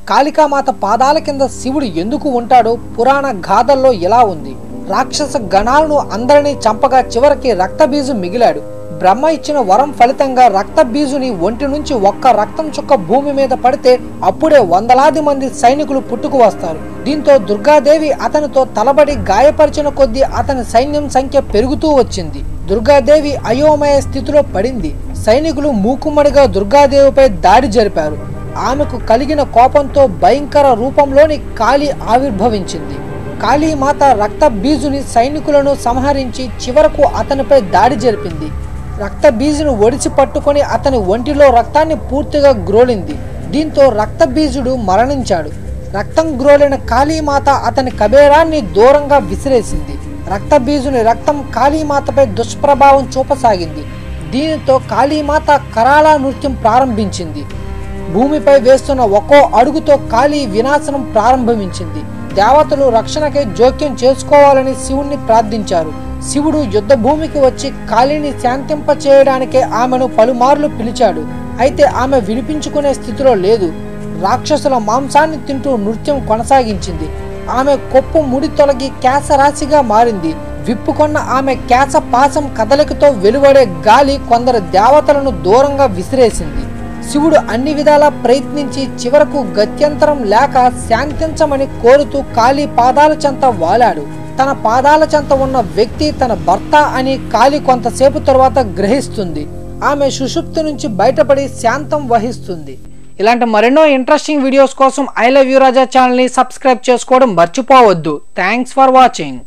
కాళికామాత పాదాల కింద శివుడు ఎందుకు ఉంటాడో పురాణ గాథల్లో ఇలా ఉంది. రాక్షస గణాలను అందరినీ చంపగా చివరికి రక్తబీజు మిగిలాడు. బ్రహ్మ ఇచ్చిన వరం ఫలితంగా రక్తబీజుని ఒంటి నుంచి ఒక్క రక్తం చుక్క భూమి మీద పడితే అప్పుడే వందలాది మంది సైనికులు పుట్టుకు వస్తారు. దీంతో దుర్గాదేవి అతనితో తలబడి గాయపరిచిన కొద్దీ అతని సైన్యం సంఖ్య పెరుగుతూ వచ్చింది. దుర్గాదేవి అయోమయ స్థితిలో పడింది. సైనికులు మూకుమ్మడిగా దుర్గాదేవిపై దాడి జరిపారు. ఆమెకు కలిగిన కోపంతో భయంకర రూపంలోని కాళీ ఆవిర్భవించింది. కాళీమాత రక్తబీజుని సైనికులను సంహరించి చివరకు అతనిపై దాడి జరిపింది. రక్తబీజును ఒడిచి పట్టుకొని అతని ఒంటిలో రక్తాన్ని పూర్తిగా గ్రోలింది. దీంతో రక్తబీజుడు మరణించాడు. రక్తం గ్రోలిన కాళీమాత అతని కబేరాన్ని దూరంగా విసిరేసింది. రక్తబీజుని రక్తం కాళీమాతపై దుష్ప్రభావం చూపసాగింది. దీనితో కాళీమాత కరాళ నృత్యం ప్రారంభించింది. భూమిపై వేస్తున్న ఒక్కో అడుగుతో కాళీ వినాశనం ప్రారంభించింది. దేవతలు రక్షణకై జోక్యం చేసుకోవాలని శివుణ్ణి ప్రార్థించారు. శివుడు యుద్ధ భూమికి వచ్చి కాళీని శాంతింప చేయడానికే ఆమెను పలుమార్లు పిలిచాడు. అయితే ఆమె వినిపించుకునే స్థితిలో లేదు. రాక్షసుల మాంసాన్ని తింటూ నృత్యం కొనసాగించింది. ఆమె కొప్పు ముడి తొలగి కేశరాశిగా మారింది. విప్పుకొన్న ఆమె కేశ పాసం కదలికతో వెలువడే గాలి కొందరు దేవతలను దూరంగా విసిరేసింది. శివుడు అన్ని విధాలా ప్రయత్నించి చివరకు గత్యంతరం లేక శాంతించమని కోరుతూ కాళీ పాదాల చెంత వాలాడు. తన పాదాల చెంత ఉన్న వ్యక్తి తన భర్త అని కాళీ కొంతసేపు తరువాత గ్రహిస్తుంది. ఆమె సుషుప్తి నుంచి బయటపడి శాంతం వహిస్తుంది. ఇలాంటి మరెన్నో ఇంట్రెస్టింగ్ వీడియోస్ కోసం ఐ లవ్ యూ రాజా ఛానల్ని సబ్స్క్రైబ్ చేసుకోవడం మర్చిపోవద్దు. Thanks for watching.